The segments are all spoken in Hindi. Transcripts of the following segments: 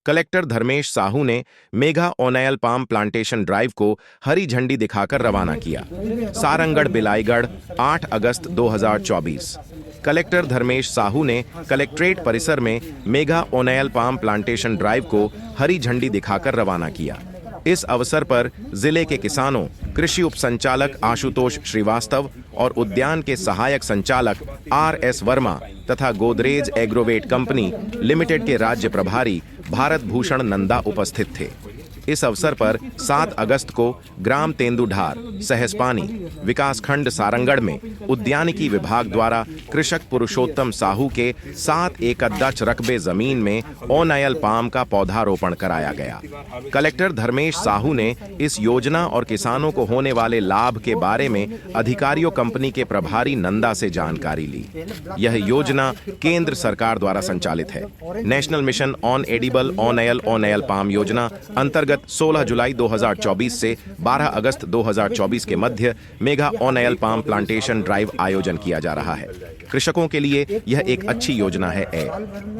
कलेक्टर धर्मेश साहू ने मेगा ओनैयल पाम प्लांटेशन ड्राइव को हरी झंडी दिखाकर रवाना किया। सारंगढ़ बिलाईगढ़ 8 अगस्त 2024। कलेक्टर धर्मेश साहू ने कलेक्ट्रेट परिसर में मेगा ओनैयल पाम प्लांटेशन ड्राइव को हरी झंडी दिखाकर रवाना किया। इस अवसर पर जिले के किसानों, कृषि उप संचालक आशुतोष श्रीवास्तव और उद्यान के सहायक संचालक RS वर्मा तथा गोदरेज एग्रोवेट कंपनी लिमिटेड के राज्य प्रभारी भारत भूषण नंदा उपस्थित थे। इस अवसर पर 7 अगस्त को ग्राम तेंदुढार, सहसपानी, विकासखंड सारंगढ़ में उद्यानिकी विभाग द्वारा कृषक पुरुषोत्तम साहू के 7 एकड़ रकबे जमीन में ओनैयल पाम का पौधारोपण कराया गया। कलेक्टर धर्मेश साहू ने इस योजना और किसानों को होने वाले लाभ के बारे में अधिकारियों कंपनी के प्रभारी नंदा से जानकारी ली। यह योजना केंद्र सरकार द्वारा संचालित है। National mission on edible oil palm योजना अंतर्गत 16 जुलाई 2024 से 12 अगस्त 2024 के मध्य मेगा ओनैयल पाम प्लांटेशन ड्राइव आयोजन किया जा रहा है। कृषकों के लिए यह एक अच्छी योजना है।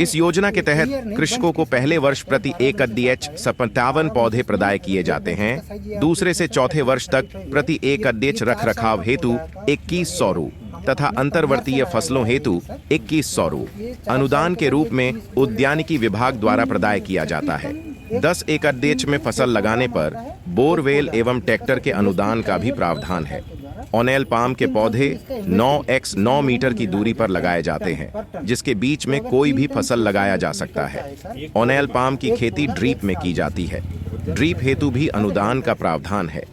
इस योजना के तहत कृषकों को पहले वर्ष प्रति एकड़ 57 पौधे प्रदाय किए जाते हैं। दूसरे से चौथे वर्ष तक प्रति एकड़ रख रखाव हेतु 2100 रु तथा अंतर्वर्तीय फसलों हेतु 2100 रु अनुदान के रूप में उद्यानिकी विभाग द्वारा प्रदाय किया जाता है। 10 एकड़ में फसल लगाने पर बोरवेल एवं ट्रैक्टर के अनुदान का भी प्रावधान है। ओनैयल पाम के पौधे 9x9 मीटर की दूरी पर लगाए जाते हैं, जिसके बीच में कोई भी फसल लगाया जा सकता है। ओनैयल पाम की खेती ड्रीप में की जाती है। ड्रीप हेतु भी अनुदान का प्रावधान है।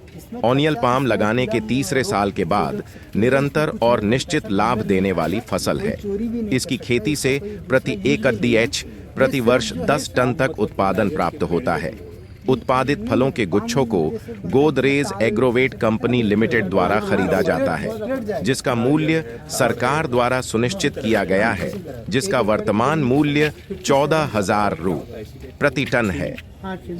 ओनैयल पाम लगाने के तीसरे साल के बाद निरंतर और निश्चित लाभ देने वाली फसल है। इसकी खेती से प्रति एकड़ प्रति वर्ष 10 टन तक उत्पादन प्राप्त होता है। उत्पादित फलों के गुच्छों को गोदरेज एग्रोवेट कंपनी लिमिटेड द्वारा खरीदा जाता है, जिसका मूल्य सरकार द्वारा सुनिश्चित किया गया है, जिसका वर्तमान मूल्य 14,000 रु प्रति टन है।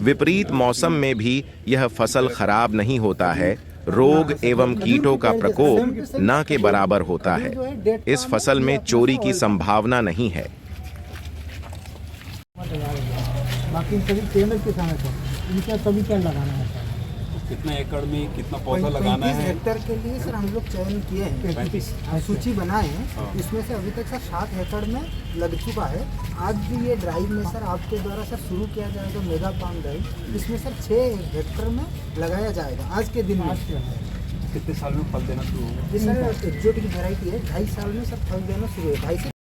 विपरीत मौसम में भी यह फसल खराब नहीं होता है। रोग एवं कीटों का प्रकोप न के बराबर होता है। इस फसल में चोरी की संभावना नहीं है। बाकी सभी केंद्र किसान है, इनका सभी क्या लगाना है? कितना एकड़ में कितना पौधा लगाना है? हेक्टेयर के लिए सर हम लोग चयन किए हैं, सूची बनाए हैं। इसमें से अभी तक सर 7 एकड़ में लग चुका है। आज भी ये ड्राइव में सर आपके द्वारा सर शुरू किया जाएगा मेगा पाम ड्राइव। इसमें सर 6 हेक्टेयर में लगाया जाएगा आज के दिन में। कितने साल में फल देना शुरू होगा? ये सर एक्जोटिक वैरायटी है, 2.5 साल में सर फल देना शुरू है। 2.5 से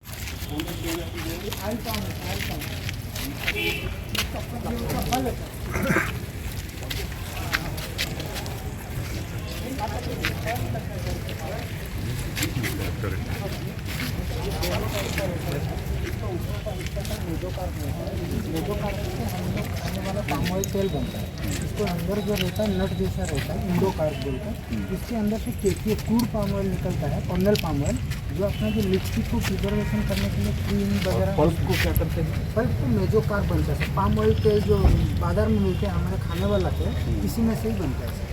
पाम ऑयल तेल बनता है। इसको अंदर जो रहता है नट जैसा रहता है, इंडोकार्प बोलते हैं। इसके अंदर से केफी क्रूड पाम ऑयल निकलता है, ओनैयल पाम ऑयल, जो अपना जो लिक्विड को प्रिजर्वेशन करने के लिए क्रीम वगैरह। पल्प को क्या करते हैं? पल्प को मेजोकार्प बनता है। पाम ऑयल तेल जो बाजार में मिलते हैं हमारे खाने वाला तेल, इसी में से ही बनता है सर।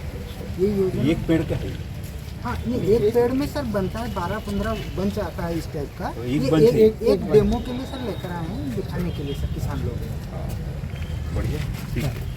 ये योजना एक पेड़ का है? हाँ, ये एक पेड़ में सर बनता है, 12-15 बंच आता है इस टाइप का। ये एक डेमो के लिए सर लेकर आए हैं, दिखाने के लिए सर किसान लोग। बढ़िया, ठीक है।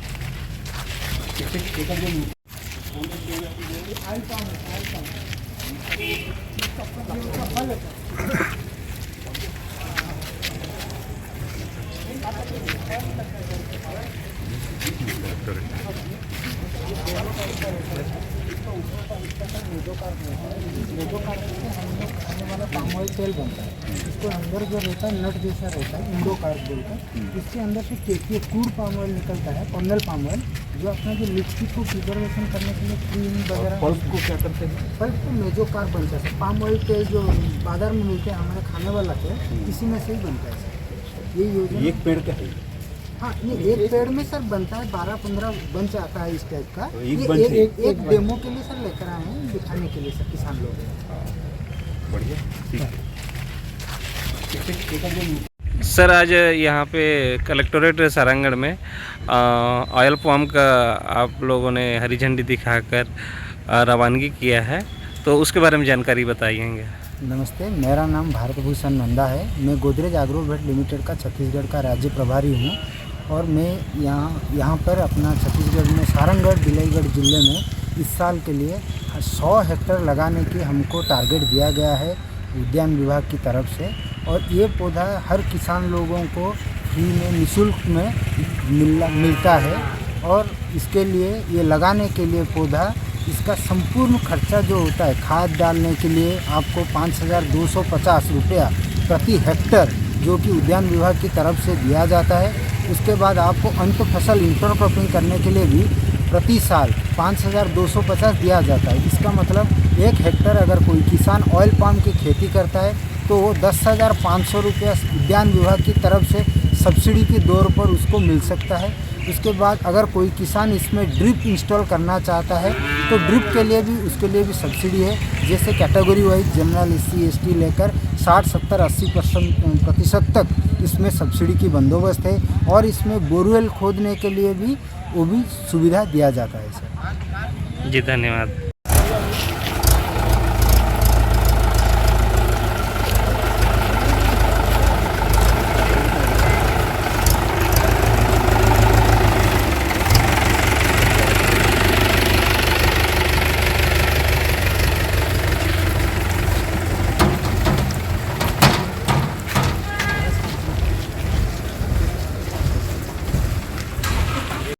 पाम ऑयल तेल बनता है। इसको अंदर जो रहता है नट जैसा रहता है, इंडोकार्प बोलते हैं। इसके अंदर से केफी क्रूड पाम ऑयल निकलता है, ओनैयल पाम ऑयल, जो अपना जो लिक्विड को प्रिजर्वेशन करने के लिए क्रीम वगैरह। पल्प को क्या करते हैं? पल्प को मेजोकार्प बनता है। पाम ऑयल तेल जो बाजार में मिलते हैं हमारे खाने वाला तेल, इसी में से ही बनता है सर। ये योजना एक पेड़ का है? हाँ, ये एक पेड़ में सर बनता है, 12-15 बंच आता है इस टाइप का। एक डेमो के लिए सर लेकर आए हैं, दिखाने के लिए सर किसान लोग। बढ़िया, ठीक है। सर आज यहाँ पे कलेक्टोरेट सारंगढ़ में ऑयल पाम का आप लोगों ने हरी झंडी दिखाकर रवानगी किया है, तो उसके बारे में जानकारी बताइएंगे। नमस्ते, मेरा नाम भारत भूषण नंदा है। मैं गोदरेज एग्रोवेट लिमिटेड का छत्तीसगढ़ का राज्य प्रभारी हूँ और मैं यहाँ पर अपना छत्तीसगढ़ में सारंगढ़ बिलाईगढ़ ज़िले में इस साल के लिए 100 हेक्टेयर लगाने की हमको टारगेट दिया गया है उद्यान विभाग की तरफ से। और ये पौधा हर किसान लोगों को फ्री में निःशुल्क में मिलता है। और इसके लिए ये लगाने के लिए पौधा इसका संपूर्ण खर्चा जो होता है खाद डालने के लिए आपको 5,250 रुपया प्रति हेक्टर जो कि उद्यान विभाग की तरफ से दिया जाता है। उसके बाद आपको अंत फसल इंटरक्रॉपिंग करने के लिए भी प्रति साल 5,250 दिया जाता है। इसका मतलब 1 हेक्टर अगर कोई किसान ऑयल पाम की खेती करता है तो वो 10,500 रुपया उद्यान विभाग की तरफ से सब्सिडी के दौर पर उसको मिल सकता है। उसके बाद अगर कोई किसान इसमें ड्रिप इंस्टॉल करना चाहता है तो ड्रिप के लिए भी उसके लिए भी सब्सिडी है। जैसे category wise general SC ST लेकर 60 70 80% तक इसमें सब्सिडी की बंदोबस्त है। और इसमें बोरवेल खोदने के लिए भी वो भी सुविधा दिया जाता है सर। जी धन्यवाद।